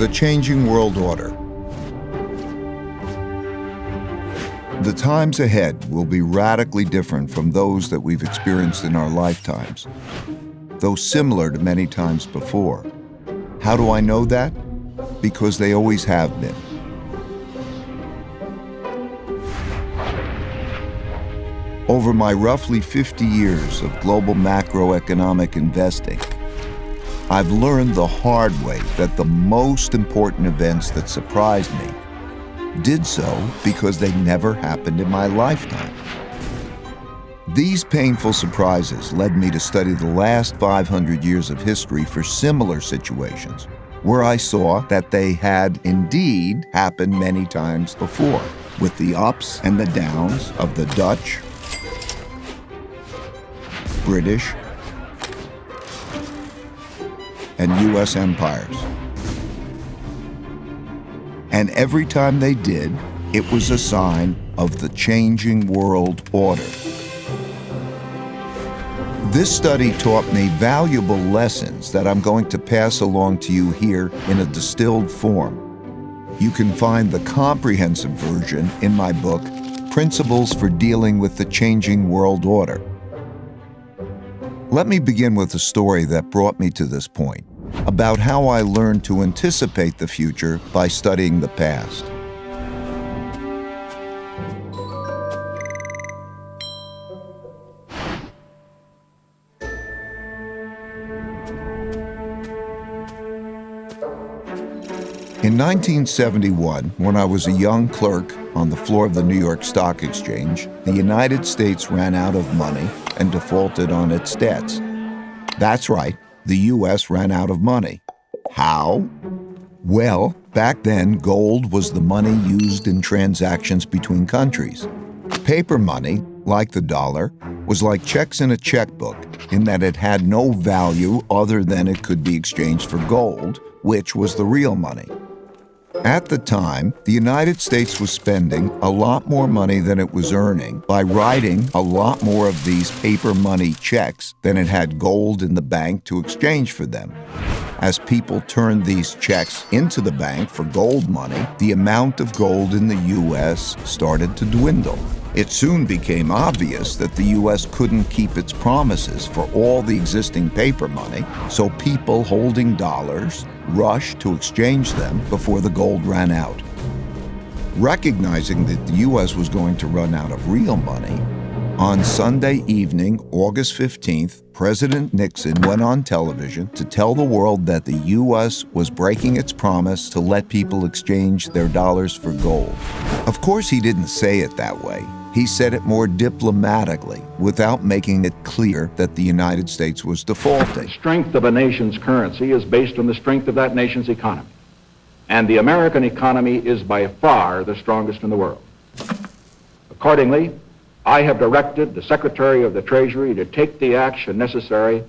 The changing world order. The times ahead will be radically different from those that we've experienced in our lifetimes, though similar to many times before. How do I know that? Because they always have been. Over my roughly 50 years of global macroeconomic investing, I've learned the hard way that the most important events that surprised me did so because they never happened in my lifetime. These painful surprises led me to study the last 500 years of history for similar situations, where I saw that they had indeed happened many times before, with the ups and the downs of the Dutch, British, and U.S. empires. And every time they did, it was a sign of the changing world order. This study taught me valuable lessons that I'm going to pass along to you here in a distilled form. You can find the comprehensive version in my book, Principles for Dealing with the Changing World Order. Let me begin with a story that brought me to this point, about how I learned to anticipate the future by studying the past. In 1971, when I was a young clerk on the floor of the New York Stock Exchange, the United States ran out of money and defaulted on its debts. That's right, the U.S. ran out of money. How? Well, back then, gold was the money used in transactions between countries. Paper money, like the dollar, was like checks in a checkbook in that it had no value other than it could be exchanged for gold, which was the real money. At the time, the United States was spending a lot more money than it was earning by writing a lot more of these paper money checks than it had gold in the bank to exchange for them. As people turned these checks into the bank for gold money, the amount of gold in the U.S. started to dwindle. It soon became obvious that the U.S. couldn't keep its promises for all the existing paper money, so people holding dollars rushed to exchange them before the gold ran out. Recognizing that the U.S. was going to run out of real money, on Sunday evening, August 15th, President Nixon went on television to tell the world that the U.S. was breaking its promise to let people exchange their dollars for gold. Of course, he didn't say it that way. He said it more diplomatically, without making it clear that the United States was defaulting. The strength of a nation's currency is based on the strength of that nation's economy. And the American economy is by far the strongest in the world. Accordingly, I have directed the Secretary of the Treasury to take the action necessary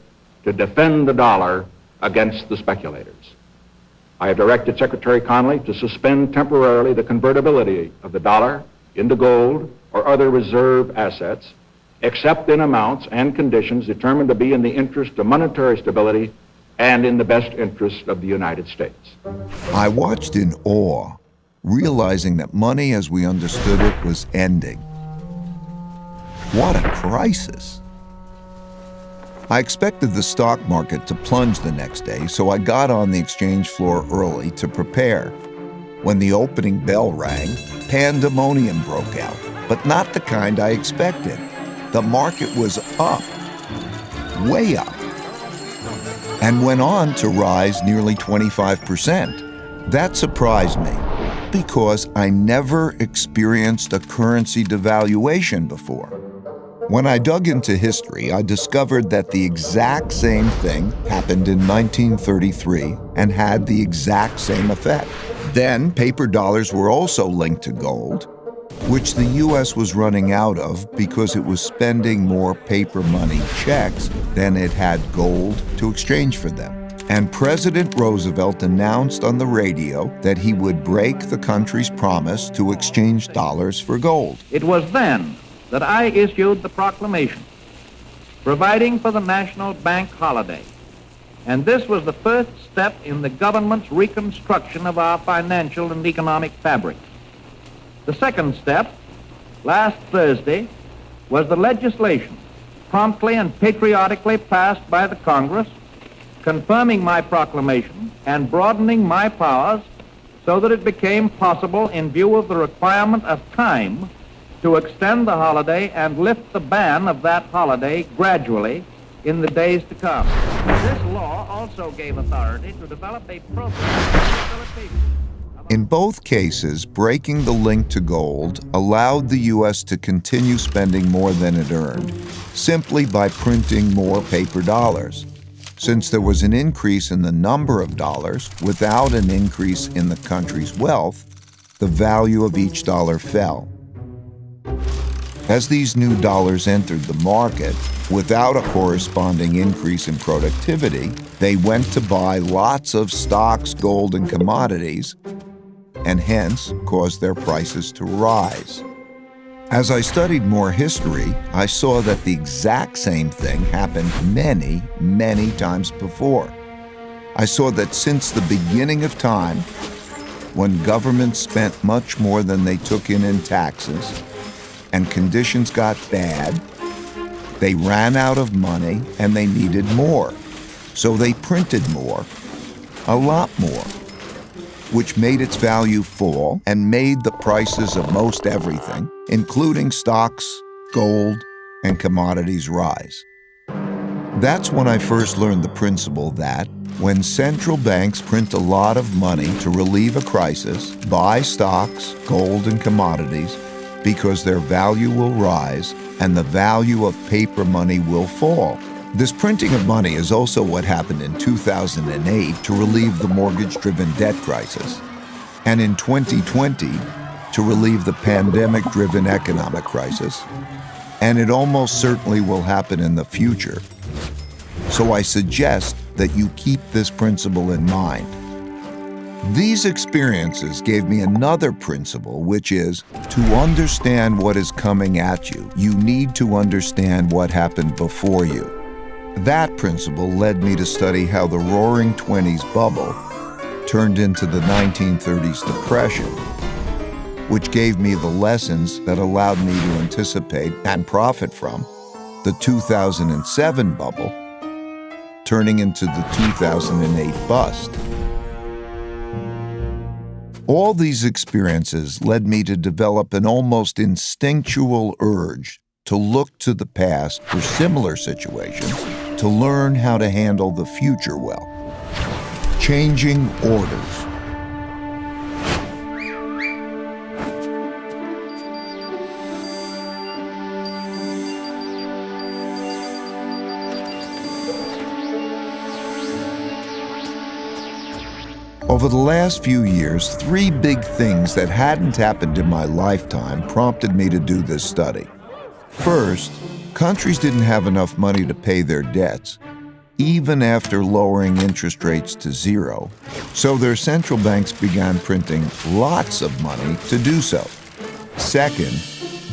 to defend the dollar against the speculators. I have directed Secretary Connally to suspend temporarily the convertibility of the dollar into gold or other reserve assets, except in amounts and conditions determined to be in the interest of monetary stability and in the best interest of the United States. I watched in awe, realizing that money as we understood it was ending. What a crisis. I expected the stock market to plunge the next day, so I got on the exchange floor early to prepare. When the opening bell rang, pandemonium broke out, but not the kind I expected. The market was up, way up, and went on to rise nearly 25%. That surprised me because I never experienced a currency devaluation before. When I dug into history, I discovered that the exact same thing happened in 1933 and had the exact same effect. Then, paper dollars were also linked to gold, which the U.S. was running out of because it was spending more paper money checks than it had gold to exchange for them. And President Roosevelt announced on the radio that he would break the country's promise to exchange dollars for gold. It was then that I issued the proclamation providing for the national bank holiday and this was the first step in the government's reconstruction of our financial and economic fabric. The second step, last Thursday, was the legislation promptly and patriotically passed by the Congress, confirming my proclamation and broadening my powers so that it became possible, in view of the requirement of time, to extend the holiday and lift the ban of that holiday gradually in the days to come. This law also gave authority to develop a program of rehabilitation. In both cases, breaking the link to gold allowed the U.S. to continue spending more than it earned, simply by printing more paper dollars. Since there was an increase in the number of dollars without an increase in the country's wealth, the value of each dollar fell. As these new dollars entered the market, without a corresponding increase in productivity, they went to buy lots of stocks, gold, and commodities, and hence caused their prices to rise. As I studied more history, I saw that the exact same thing happened many, many times before. I saw that since the beginning of time, when governments spent much more than they took in taxes, and conditions got bad, they ran out of money and they needed more. So they printed more, a lot more, which made its value fall and made the prices of most everything, including stocks, gold, and commodities, rise. That's when I first learned the principle that when central banks print a lot of money to relieve a crisis, buy stocks, gold, and commodities, because their value will rise and the value of paper money will fall. This printing of money is also what happened in 2008 to relieve the mortgage-driven debt crisis, and in 2020 to relieve the pandemic-driven economic crisis, and it almost certainly will happen in the future. So I suggest that you keep this principle in mind. These experiences gave me another principle, which is to understand what is coming at you, you need to understand what happened before you. That principle led me to study how the Roaring '20s bubble turned into the 1930s depression, which gave me the lessons that allowed me to anticipate and profit from the 2007 bubble, turning into the 2008 bust. All these experiences led me to develop an almost instinctual urge to look to the past for similar situations, to learn how to handle the future well. Changing orders. Over the last few years, three big things that hadn't happened in my lifetime prompted me to do this study. First, countries didn't have enough money to pay their debts, even after lowering interest rates to zero, so their central banks began printing lots of money to do so. Second,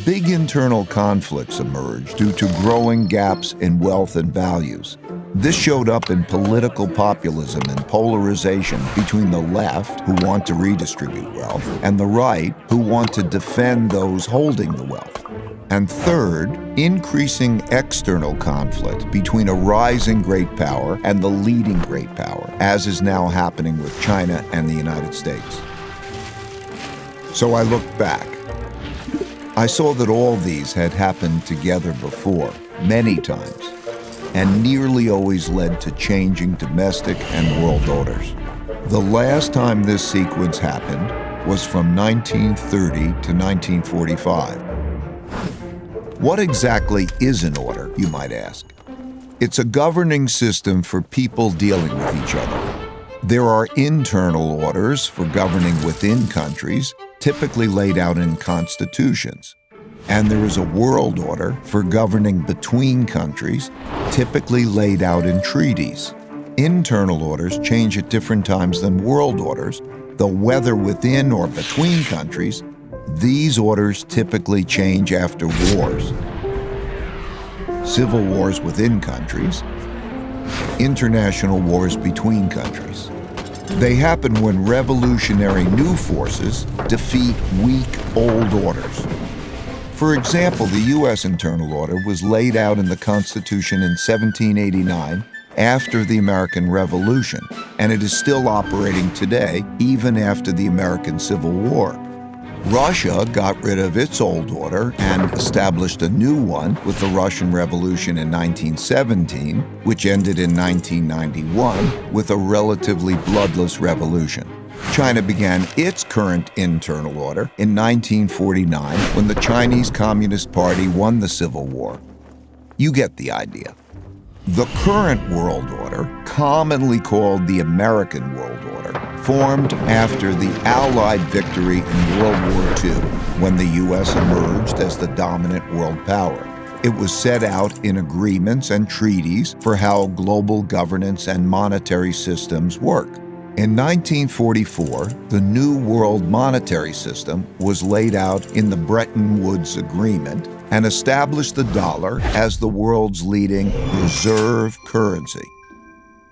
big internal conflicts emerged due to growing gaps in wealth and values. This showed up in political populism and polarization between the left, who want to redistribute wealth, and the right, who want to defend those holding the wealth. And third, increasing external conflict between a rising great power and the leading great power, as is now happening with China and the United States. So I looked back. I saw that all these had happened together before, many times, and nearly always led to changing domestic and world orders. The last time this sequence happened was from 1930 to 1945. What exactly is an order, you might ask? It's a governing system for people dealing with each other. There are internal orders for governing within countries, typically laid out in constitutions. And there is a world order for governing between countries, typically laid out in treaties. Internal orders change at different times than world orders, though whether within or between countries, these orders typically change after wars. Civil wars within countries, international wars between countries. They happen when revolutionary new forces defeat weak old orders. For example, the U.S. internal order was laid out in the Constitution in 1789 after the American Revolution, and it is still operating today, even after the American Civil War. Russia got rid of its old order and established a new one with the Russian Revolution in 1917, which ended in 1991 with a relatively bloodless revolution. China began its current internal order in 1949 when the Chinese Communist Party won the Civil War. You get the idea. The current world order, commonly called the American World Order, formed after the Allied victory in World War II, when the U.S. emerged as the dominant world power. It was set out in agreements and treaties for how global governance and monetary systems work. In 1944, the new world monetary system was laid out in the Bretton Woods Agreement and established the dollar as the world's leading reserve currency.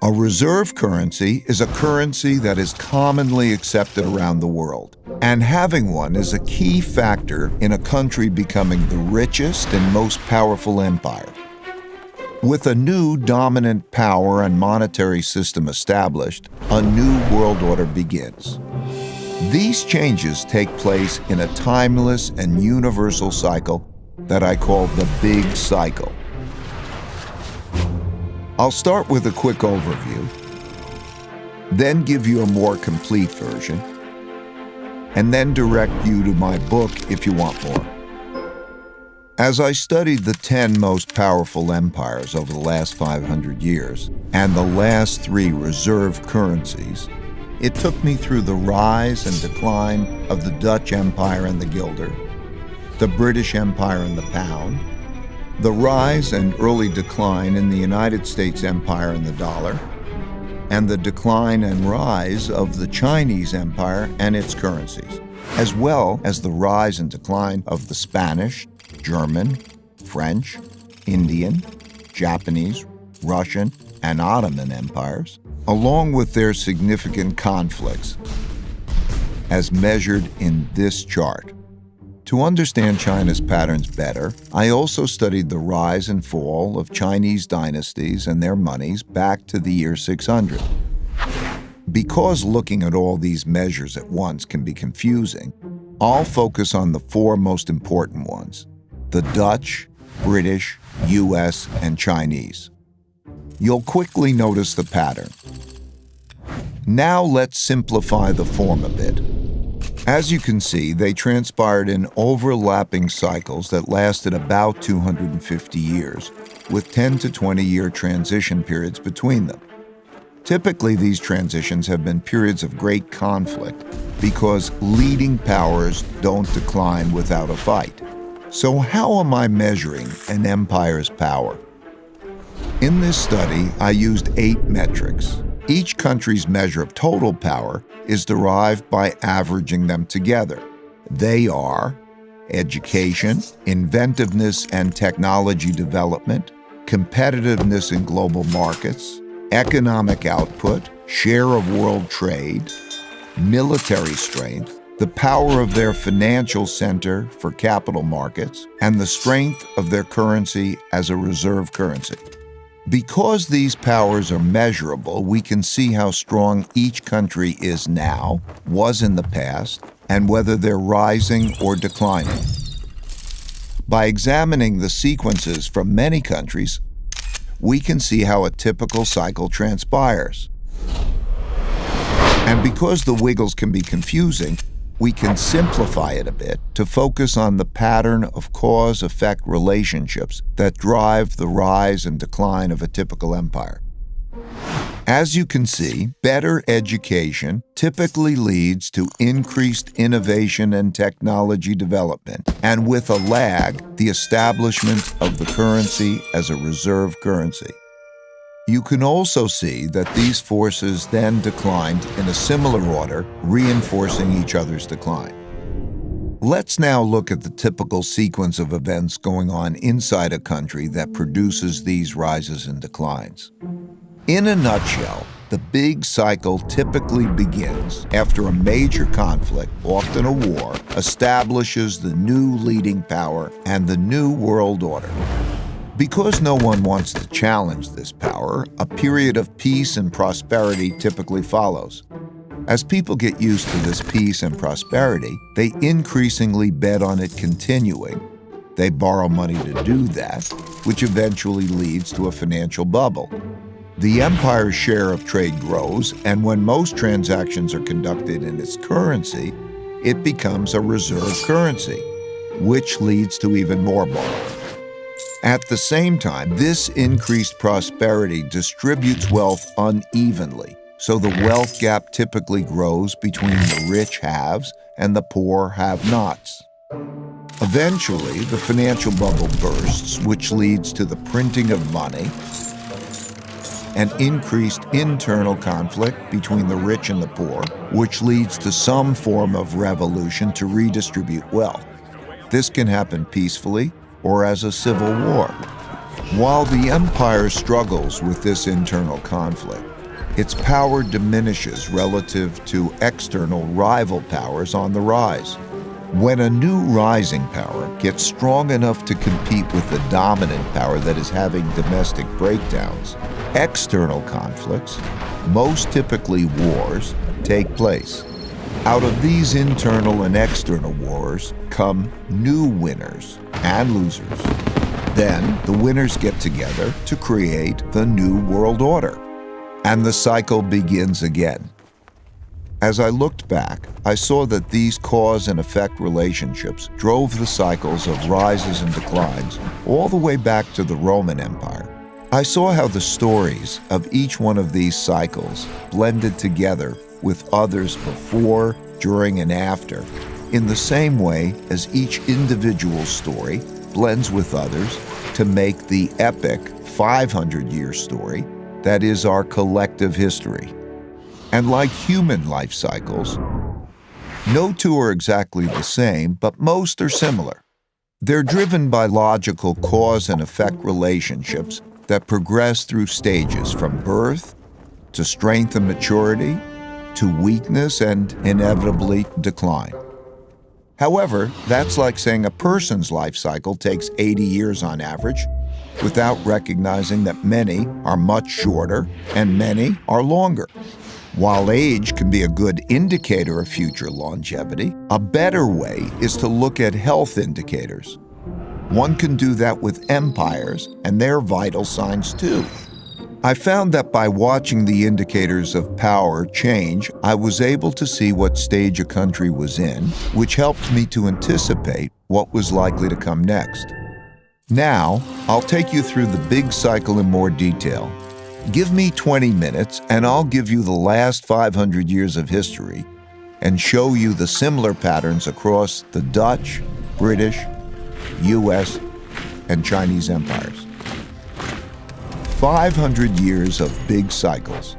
A reserve currency is a currency that is commonly accepted around the world, and having one is a key factor in a country becoming the richest and most powerful empire. With a new dominant power and monetary system established, a new world order begins. These changes take place in a timeless and universal cycle that I call the Big Cycle. I'll start with a quick overview, then give you a more complete version, and then direct you to my book if you want more. As I studied the 10 most powerful empires over the last 500 years and the last 3 reserve currencies, it took me through the rise and decline of the Dutch Empire and the guilder, the British Empire and the pound, the rise and early decline in the United States Empire and the dollar, and the decline and rise of the Chinese Empire and its currencies, as well as the rise and decline of the Spanish, German, French, Indian, Japanese, Russian, and Ottoman empires, along with their significant conflicts, as measured in this chart. To understand China's patterns better, I also studied the rise and fall of Chinese dynasties and their monies back to the year 600. Because looking at all these measures at once can be confusing, I'll focus on the 4 most important ones: the Dutch, British, US, and Chinese. You'll quickly notice the pattern. Now let's simplify the form a bit. As you can see, they transpired in overlapping cycles that lasted about 250 years, with 10 to 20-year transition periods between them. Typically, these transitions have been periods of great conflict because leading powers don't decline without a fight. So how am I measuring an empire's power? In this study, I used 8 metrics. Each country's measure of total power is derived by averaging them together. They are education, inventiveness and technology development, competitiveness in global markets, economic output, share of world trade, military strength, the power of their financial center for capital markets, and the strength of their currency as a reserve currency. Because these powers are measurable, we can see how strong each country is now, was in the past, and whether they're rising or declining. By examining the sequences from many countries, we can see how a typical cycle transpires. And because the wiggles can be confusing, we can simplify it a bit to focus on the pattern of cause-effect relationships that drive the rise and decline of a typical empire. As you can see, better education typically leads to increased innovation and technology development, and with a lag, the establishment of the currency as a reserve currency. You can also see that these forces then declined in a similar order, reinforcing each other's decline. Let's now look at the typical sequence of events going on inside a country that produces these rises and declines. In a nutshell, the big cycle typically begins after a major conflict, often a war, establishes the new leading power and the new world order. Because no one wants to challenge this power, a period of peace and prosperity typically follows. As people get used to this peace and prosperity, they increasingly bet on it continuing. They borrow money to do that, which eventually leads to a financial bubble. The empire's share of trade grows, and when most transactions are conducted in its currency, it becomes a reserve currency, which leads to even more borrowing. At the same time, this increased prosperity distributes wealth unevenly, so the wealth gap typically grows between the rich haves and the poor have-nots. Eventually, the financial bubble bursts, which leads to the printing of money and increased internal conflict between the rich and the poor, which leads to some form of revolution to redistribute wealth. This can happen peacefully or as a civil war. While the empire struggles with this internal conflict, its power diminishes relative to external rival powers on the rise. When a new rising power gets strong enough to compete with the dominant power that is having domestic breakdowns, external conflicts, most typically wars, take place. Out of these internal and external wars come new winners and losers. Then the winners get together to create the new world order, and the cycle begins again. As I looked back, I saw that these cause and effect relationships drove the cycles of rises and declines all the way back to the Roman Empire. I saw how the stories of each one of these cycles blended together with others before, during, and after, in the same way as each individual story blends with others to make the epic 500-year story that is our collective history. And like human life cycles, no two are exactly the same, but most are similar. They're driven by logical cause and effect relationships that progress through stages from birth to strength and maturity to weakness and inevitably decline. However, that's like saying a person's life cycle takes 80 years on average, without recognizing that many are much shorter and many are longer. While age can be a good indicator of future longevity, a better way is to look at health indicators. One can do that with empires and their vital signs too. I found that by watching the indicators of power change, I was able to see what stage a country was in, which helped me to anticipate what was likely to come next. Now, I'll take you through the big cycle in more detail. Give me 20 minutes and I'll give you the last 500 years of history and show you the similar patterns across the Dutch, British, US, and Chinese empires. 500 years of big cycles.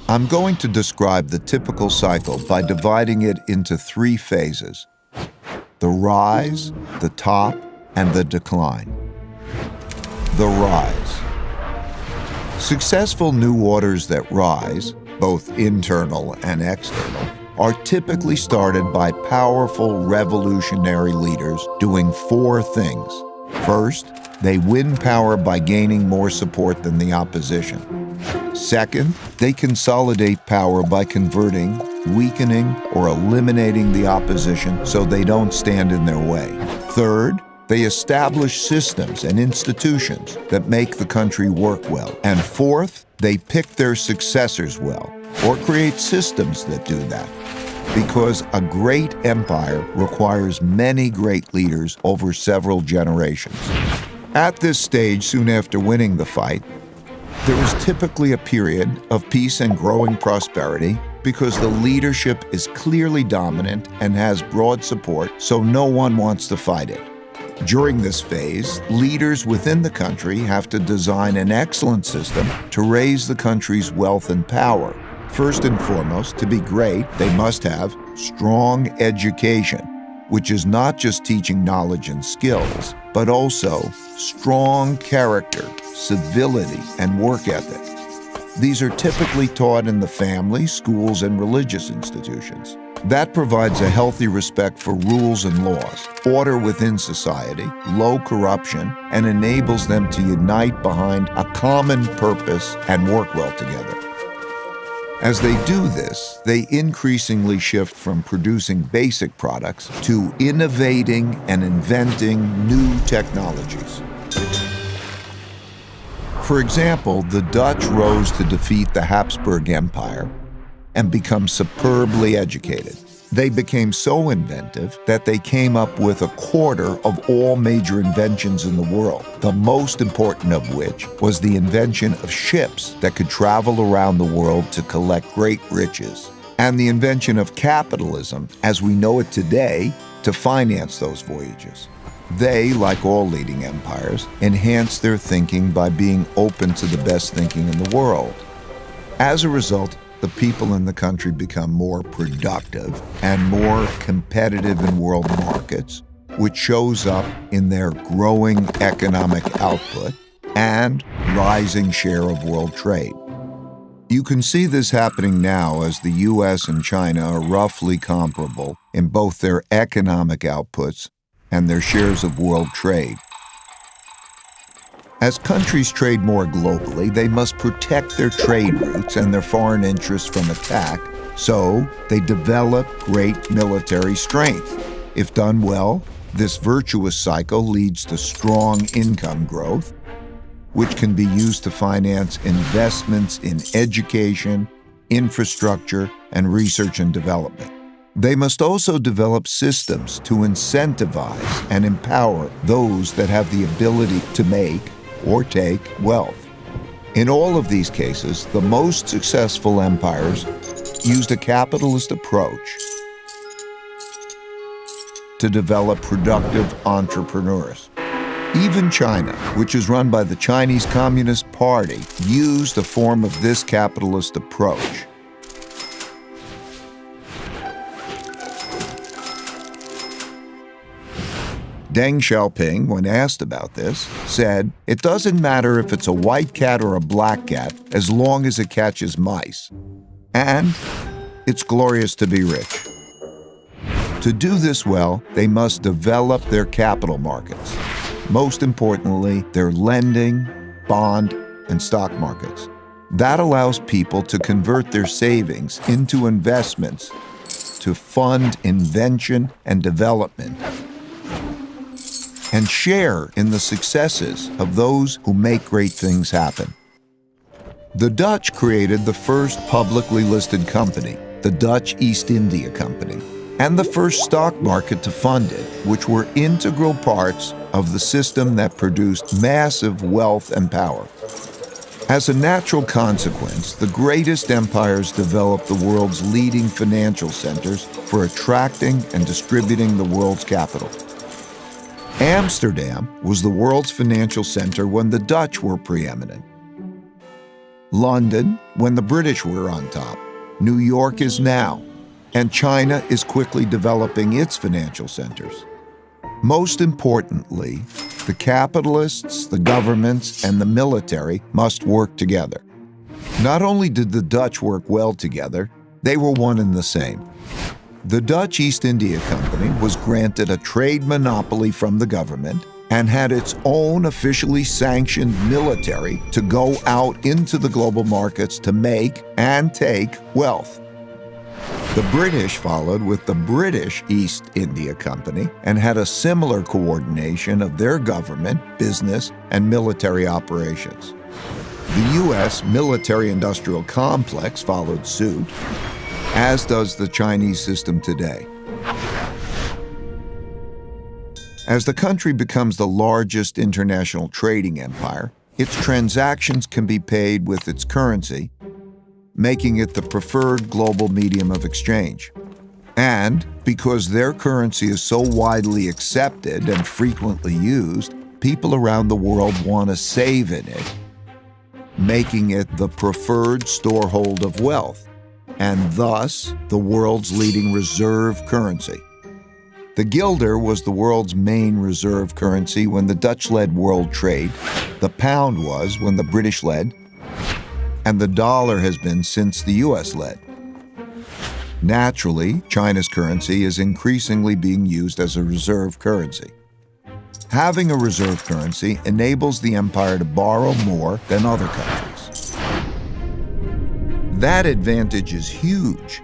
I'm going to describe the typical cycle by dividing it into 3 phases: the rise, the top, and the decline. The rise. Successful new orders that rise, both internal and external, are typically started by powerful revolutionary leaders doing 4 things. First, they win power by gaining more support than the opposition. Second, they consolidate power by converting, weakening, or eliminating the opposition so they don't stand in their way. Third, they establish systems and institutions that make the country work well. And fourth, they pick their successors well, or create systems that do that. Because a great empire requires many great leaders over several generations. At this stage, soon after winning the fight, there is typically a period of peace and growing prosperity because the leadership is clearly dominant and has broad support, so no one wants to fight it. During this phase, leaders within the country have to design an excellent system to raise the country's wealth and power. First and foremost, to be great, they must have strong education, which is not just teaching knowledge and skills, but also strong character, civility, and work ethic. These are typically taught in the family, schools, and religious institutions. That provides a healthy respect for rules and laws, order within society, low corruption, and enables them to unite behind a common purpose and work well together. As they do this, they increasingly shift from producing basic products to innovating and inventing new technologies. For example, the Dutch rose to defeat the Habsburg Empire and become superbly educated. They became so inventive that they came up with a quarter of all major inventions in the world, the most important of which was the invention of ships that could travel around the world to collect great riches, and the invention of capitalism, as we know it today, to finance those voyages. They, like all leading empires, enhanced their thinking by being open to the best thinking in the world. As a result, the people in the country become more productive and more competitive in world markets, which shows up in their growing economic output and rising share of world trade. You can see this happening now as the US and China are roughly comparable in both their economic outputs and their shares of world trade. As countries trade more globally, they must protect their trade routes and their foreign interests from attack, so they develop great military strength. If done well, this virtuous cycle leads to strong income growth, which can be used to finance investments in education, infrastructure, and research and development. They must also develop systems to incentivize and empower those that have the ability to make or take wealth. In all of these cases, the most successful empires used a capitalist approach to develop productive entrepreneurs. Even China, which is run by the Chinese Communist Party, used a form of this capitalist approach. Deng Xiaoping, when asked about this, said, "It doesn't matter if it's a white cat or a black cat, as long as it catches mice. And it's glorious to be rich." To do this well, they must develop their capital markets. Most importantly, their lending, bond, and stock markets. That allows people to convert their savings into investments to fund invention and development, and share in the successes of those who make great things happen. The Dutch created the first publicly listed company, the Dutch East India Company, and the first stock market to fund it, which were integral parts of the system that produced massive wealth and power. As a natural consequence, the greatest empires developed the world's leading financial centers for attracting and distributing the world's capital. Amsterdam was the world's financial center when the Dutch were preeminent. London, when the British were on top. New York is now, and China is quickly developing its financial centers. Most importantly, the capitalists, the governments, and the military must work together. Not only did the Dutch work well together, they were one and the same. The Dutch East India Company was granted a trade monopoly from the government and had its own officially sanctioned military to go out into the global markets to make and take wealth. The British followed with the British East India Company and had a similar coordination of their government, business, and military operations. The U.S. military-industrial complex followed suit, as does the Chinese system today. As the country becomes the largest international trading empire, its transactions can be paid with its currency, making it the preferred global medium of exchange. And because their currency is so widely accepted and frequently used, people around the world want to save in it, making it the preferred storehold of wealth, and thus the world's leading reserve currency. The guilder was the world's main reserve currency when the Dutch led world trade, the pound was when the British led, and the dollar has been since the US led. Naturally, China's currency is increasingly being used as a reserve currency. Having a reserve currency enables the empire to borrow more than other countries. That advantage is huge.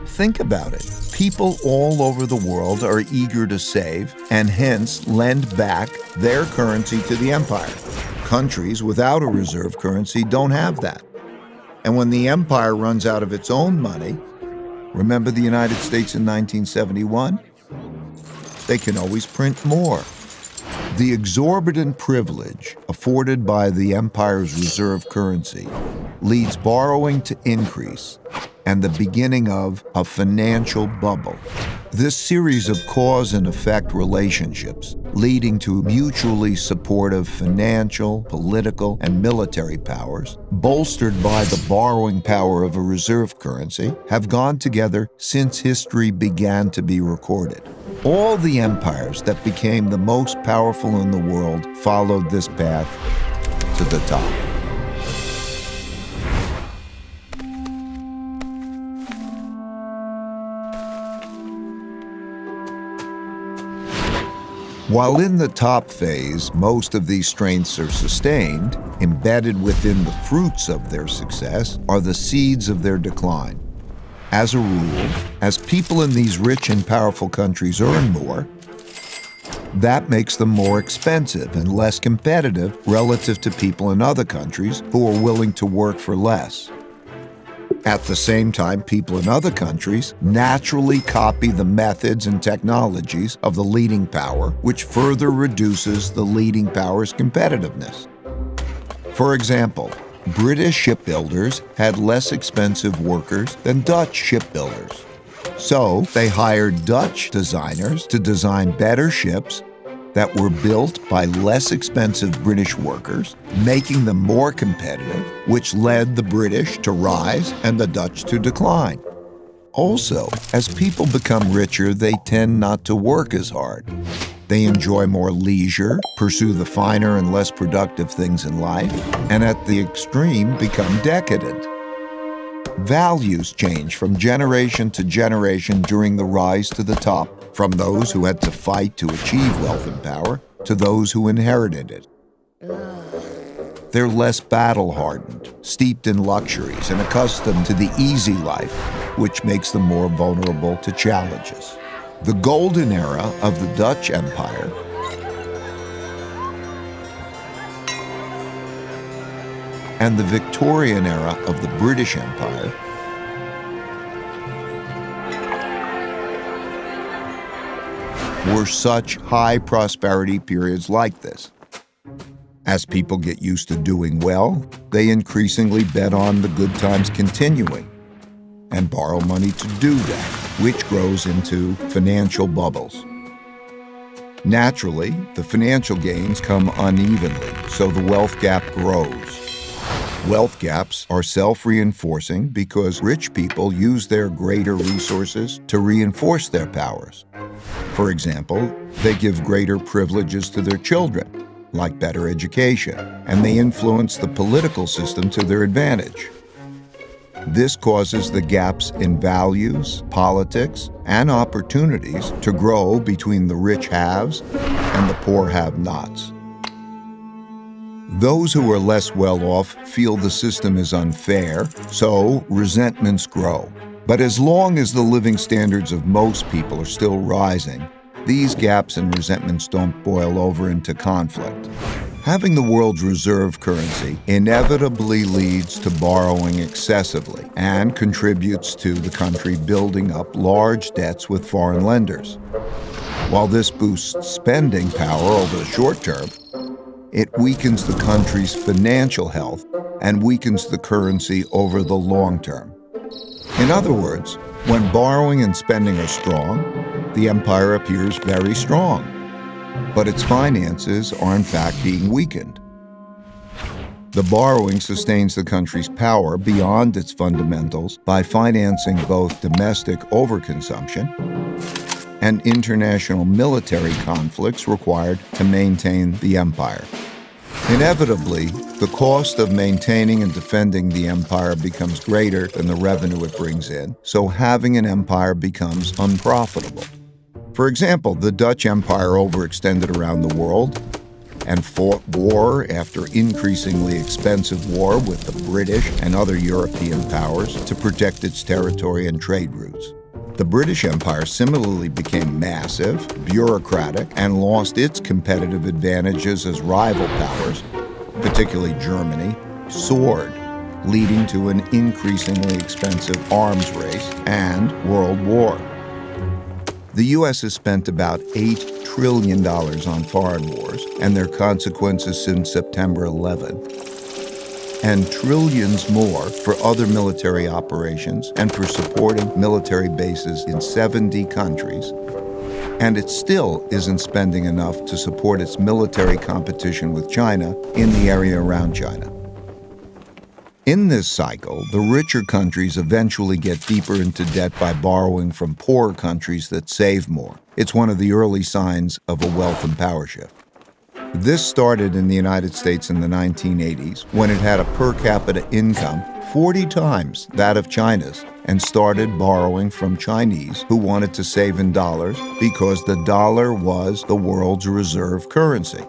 Think about it. People all over the world are eager to save and hence lend back their currency to the empire. Countries without a reserve currency don't have that. And when the empire runs out of its own money, remember the United States in 1971? They can always print more. The exorbitant privilege afforded by the empire's reserve currency leads borrowing to increase and the beginning of a financial bubble. This series of cause and effect relationships leading to mutually supportive financial, political, and military powers, bolstered by the borrowing power of a reserve currency, have gone together since history began to be recorded. All the empires that became the most powerful in the world followed this path to the top. While in the top phase, most of these strengths are sustained, embedded within the fruits of their success are the seeds of their decline. As a rule, as people in these rich and powerful countries earn more, that makes them more expensive and less competitive relative to people in other countries who are willing to work for less. At the same time, people in other countries naturally copy the methods and technologies of the leading power, which further reduces the leading power's competitiveness. For example, British shipbuilders had less expensive workers than Dutch shipbuilders. So they hired Dutch designers to design better ships that were built by less expensive British workers, making them more competitive, which led the British to rise and the Dutch to decline. Also, as people become richer, they tend not to work as hard. They enjoy more leisure, pursue the finer and less productive things in life, and at the extreme become decadent. Values change from generation to generation during the rise to the top, from those who had to fight to achieve wealth and power to those who inherited it. They're less battle-hardened, steeped in luxuries, and accustomed to the easy life, which makes them more vulnerable to challenges. The golden era of the Dutch Empire and the Victorian era of the British Empire were such high prosperity periods like this. As people get used to doing well, they increasingly bet on the good times continuing and borrow money to do that, which grows into financial bubbles. Naturally, the financial gains come unevenly, so the wealth gap grows. Wealth gaps are self-reinforcing because rich people use their greater resources to reinforce their powers. For example, they give greater privileges to their children, like better education, and they influence the political system to their advantage. This causes the gaps in values, politics, and opportunities to grow between the rich haves and the poor have-nots. Those who are less well-off feel the system is unfair, so resentments grow. But as long as the living standards of most people are still rising, these gaps and resentments don't boil over into conflict. Having the world's reserve currency inevitably leads to borrowing excessively and contributes to the country building up large debts with foreign lenders. While this boosts spending power over the short term, it weakens the country's financial health and weakens the currency over the long term. In other words, when borrowing and spending are strong, the empire appears very strong, but its finances are in fact being weakened. The borrowing sustains the country's power beyond its fundamentals by financing both domestic overconsumption and international military conflicts required to maintain the empire. Inevitably, the cost of maintaining and defending the empire becomes greater than the revenue it brings in, so having an empire becomes unprofitable. For example, the Dutch Empire overextended around the world and fought war after increasingly expensive war with the British and other European powers to protect its territory and trade routes. The British Empire similarly became massive, bureaucratic, and lost its competitive advantages as rival powers, particularly Germany, soared, leading to an increasingly expensive arms race and World War. The U.S. has spent about $8 trillion on foreign wars and their consequences since September 11, and trillions more for other military operations and for supporting military bases in 70 countries. And it still isn't spending enough to support its military competition with China in the area around China. In this cycle, the richer countries eventually get deeper into debt by borrowing from poorer countries that save more. It's one of the early signs of a wealth and power shift. This started in the United States in the 1980s when it had a per capita income 40 times that of China's and started borrowing from Chinese who wanted to save in dollars because the dollar was the world's reserve currency.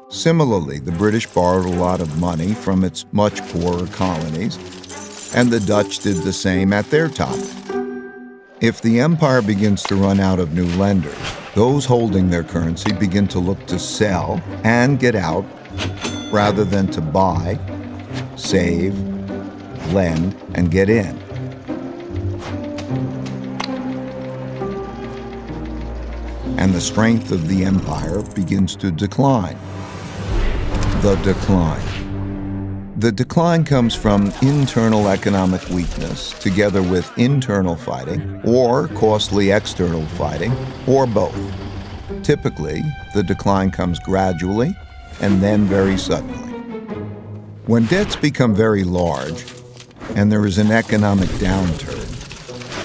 Similarly, the British borrowed a lot of money from its much poorer colonies, and the Dutch did the same at their top. If the empire begins to run out of new lenders, those holding their currency begin to look to sell and get out rather than to buy, save, lend, and get in. And the strength of the empire begins to decline. The decline. The decline comes from internal economic weakness together with internal fighting or costly external fighting or both. Typically, the decline comes gradually and then very suddenly. When debts become very large and there is an economic downturn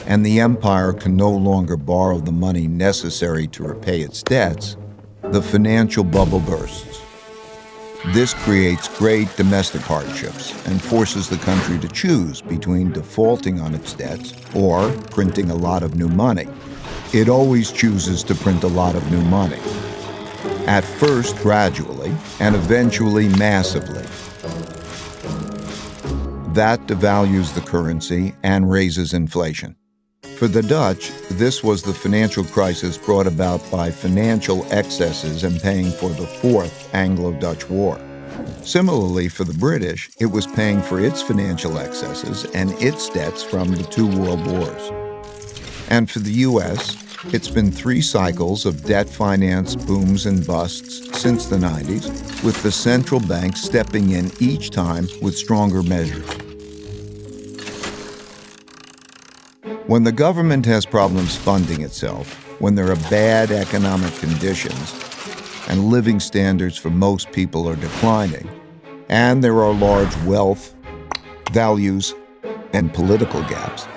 and the empire can no longer borrow the money necessary to repay its debts, the financial bubble bursts. This creates great domestic hardships and forces the country to choose between defaulting on its debts or printing a lot of new money. It always chooses to print a lot of new money, at first gradually and eventually massively. That devalues the currency and raises inflation. For the Dutch, this was the financial crisis brought about by financial excesses and paying for the Fourth Anglo-Dutch War. Similarly, for the British, it was paying for its financial excesses and its debts from the two world wars. And for the U.S., it's been 3 cycles of debt finance booms and busts since the 90s, with the central bank stepping in each time with stronger measures. When the government has problems funding itself, when there are bad economic conditions, and living standards for most people are declining, and there are large wealth, values, and political gaps,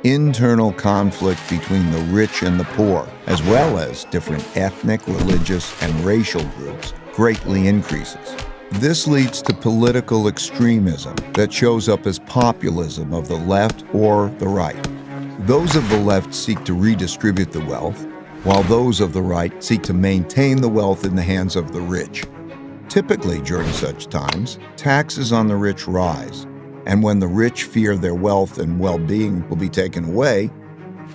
internal conflict between the rich and the poor, as well as different ethnic, religious, and racial groups, greatly increases. This leads to political extremism that shows up as populism of the left or the right. Those of the left seek to redistribute the wealth, while those of the right seek to maintain the wealth in the hands of the rich. Typically, during such times, taxes on the rich rise, and when the rich fear their wealth and well-being will be taken away,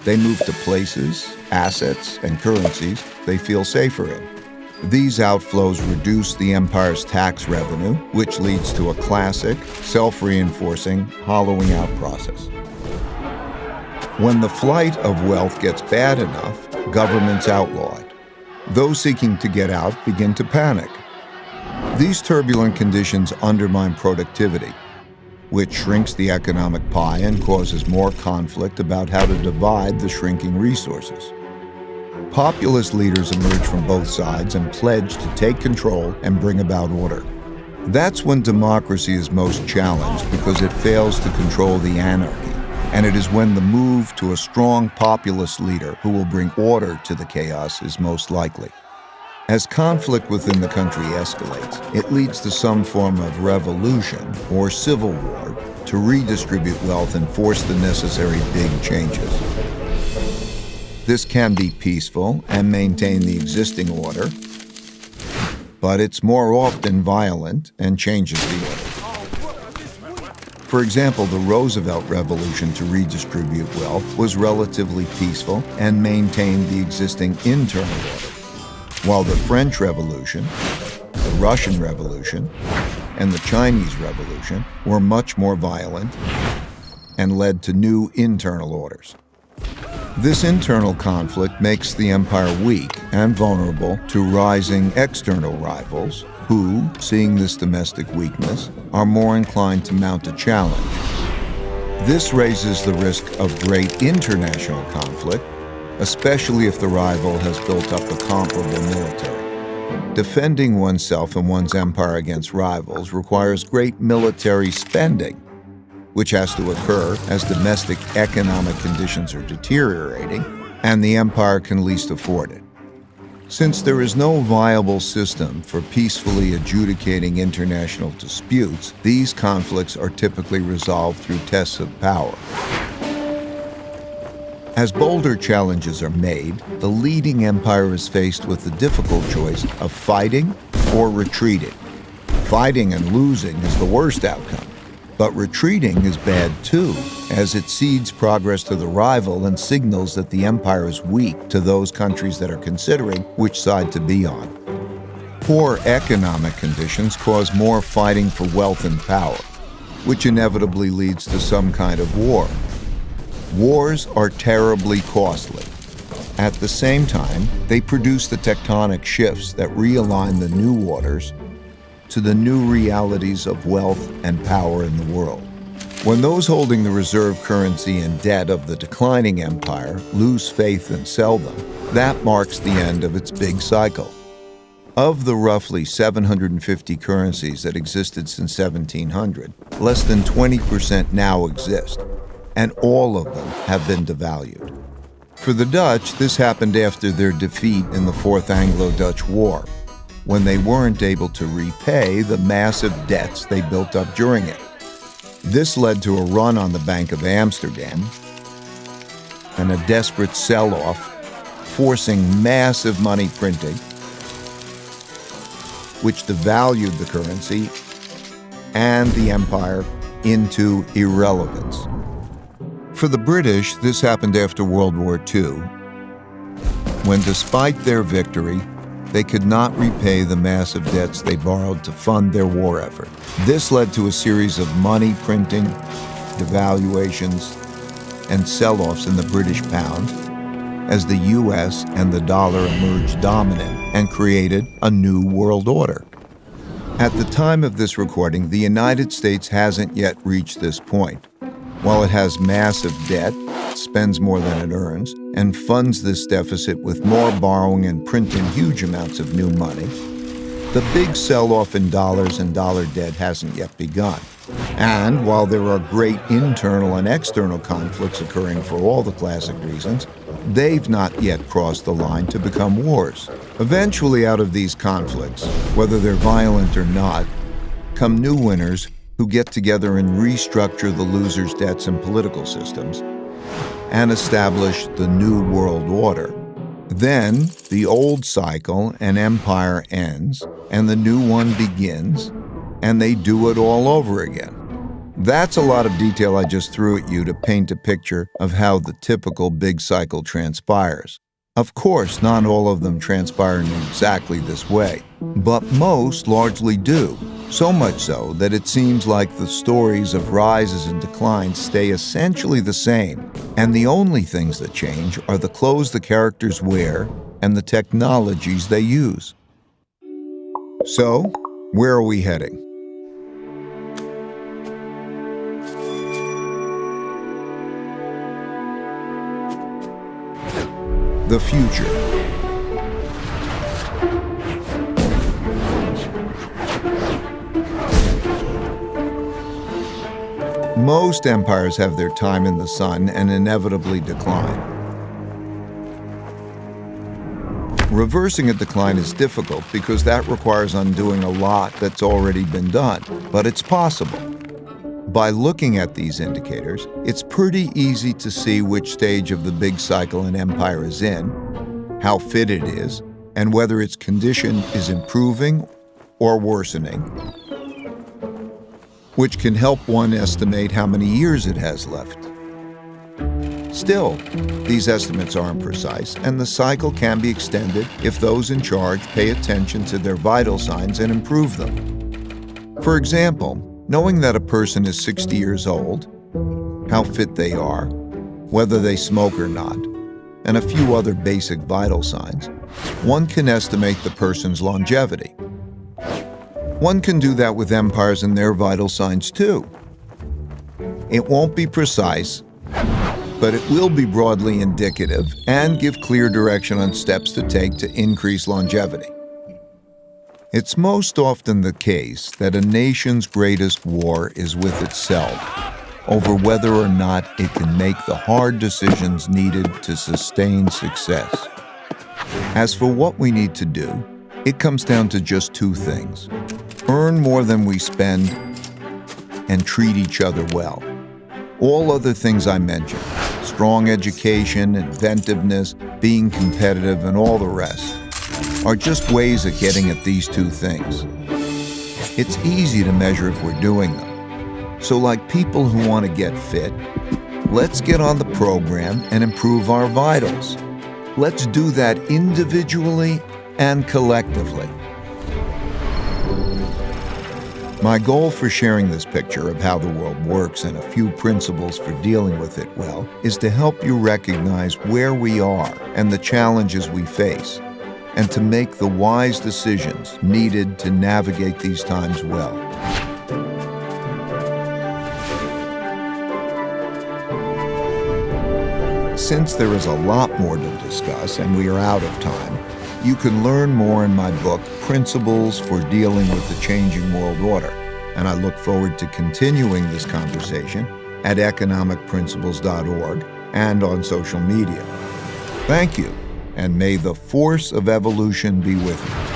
they move to places, assets, and currencies they feel safer in. These outflows reduce the empire's tax revenue, which leads to a classic, self-reinforcing, hollowing out process. When the flight of wealth gets bad enough, governments outlaw it. Those seeking to get out begin to panic. These turbulent conditions undermine productivity, which shrinks the economic pie and causes more conflict about how to divide the shrinking resources. Populist leaders emerge from both sides and pledge to take control and bring about order. That's when democracy is most challenged because it fails to control the anarchy and it is when the move to a strong populist leader who will bring order to the chaos is most likely. As conflict within the country escalates, it leads to some form of revolution or civil war to redistribute wealth and force the necessary big changes. This can be peaceful and maintain the existing order, but it's more often violent and changes the order. For example, the Roosevelt Revolution to redistribute wealth was relatively peaceful and maintained the existing internal order, while the French Revolution, the Russian Revolution, and the Chinese Revolution were much more violent and led to new internal orders. This internal conflict makes the empire weak and vulnerable to rising external rivals who, seeing this domestic weakness, are more inclined to mount a challenge. This raises the risk of great international conflict, especially if the rival has built up a comparable military. Defending oneself and one's empire against rivals requires great military spending, which has to occur as domestic economic conditions are deteriorating and the empire can least afford it. Since there is no viable system for peacefully adjudicating international disputes, these conflicts are typically resolved through tests of power. As bolder challenges are made, the leading empire is faced with the difficult choice of fighting or retreating. Fighting and losing is the worst outcome, but retreating is bad too, as it cedes progress to the rival and signals that the empire is weak to those countries that are considering which side to be on. Poor economic conditions cause more fighting for wealth and power, which inevitably leads to some kind of war. Wars are terribly costly. At the same time, they produce the tectonic shifts that realign the new orders to the new realities of wealth and power in the world. When those holding the reserve currency and debt of the declining empire lose faith and sell them, that marks the end of its big cycle. Of the roughly 750 currencies that existed since 1700, less than 20% now exist, and all of them have been devalued. For the Dutch, this happened after their defeat in the Fourth Anglo-Dutch War, when they weren't able to repay the massive debts they built up during it. This led to a run on the Bank of Amsterdam and a desperate sell-off, forcing massive money printing, which devalued the currency and the empire into irrelevance. For the British, this happened after World War II, when despite their victory, they could not repay the massive debts they borrowed to fund their war effort. This led to a series of money printing, devaluations, and sell-offs in the British pound as the US and the dollar emerged dominant and created a new world order. At the time of this recording, the United States hasn't yet reached this point. While it has massive debt, spends more than it earns, and funds this deficit with more borrowing and printing huge amounts of new money, the big sell-off in dollars and dollar debt hasn't yet begun. And while there are great internal and external conflicts occurring for all the classic reasons, they've not yet crossed the line to become wars. Eventually, out of these conflicts, whether they're violent or not, come new winners who get together and restructure the losers' debts and political systems and establish the new world order. Then the old cycle and empire ends and the new one begins, and they do it all over again. That's a lot of detail I just threw at you to paint a picture of how the typical big cycle transpires. Of course, not all of them transpire in exactly this way, but most largely do. So much so that it seems like the stories of rises and declines stay essentially the same, and the only things that change are the clothes the characters wear and the technologies they use. So, where are we heading? The future. Most empires have their time in the sun and inevitably decline. Reversing a decline is difficult because that requires undoing a lot that's already been done, but it's possible. By looking at these indicators, it's pretty easy to see which stage of the big cycle an empire is in, how fit it is, and whether its condition is improving or worsening, which can help one estimate how many years it has left. Still, these estimates aren't precise, and the cycle can be extended if those in charge pay attention to their vital signs and improve them. For example, knowing that a person is 60 years old, how fit they are, whether they smoke or not, and a few other basic vital signs, one can estimate the person's longevity. One can do that with empires and their vital signs too. It won't be precise, but it will be broadly indicative and give clear direction on steps to take to increase longevity. It's most often the case that a nation's greatest war is with itself over whether or not it can make the hard decisions needed to sustain success. As for what we need to do, it comes down to just two things: earn more than we spend and treat each other well. All other things I mentioned, strong education, inventiveness, being competitive, and all the rest, are just ways of getting at these two things. It's easy to measure if we're doing them. So like people who want to get fit, let's get on the program and improve our vitals. Let's do that individually and collectively. My goal for sharing this picture of how the world works and a few principles for dealing with it well is to help you recognize where we are and the challenges we face, and to make the wise decisions needed to navigate these times well. Since there is a lot more to discuss and we are out of time, you can learn more in my book, Principles for Dealing with the Changing World Order, and I look forward to continuing this conversation at economicprinciples.org and on social media. Thank you, and may the force of evolution be with you.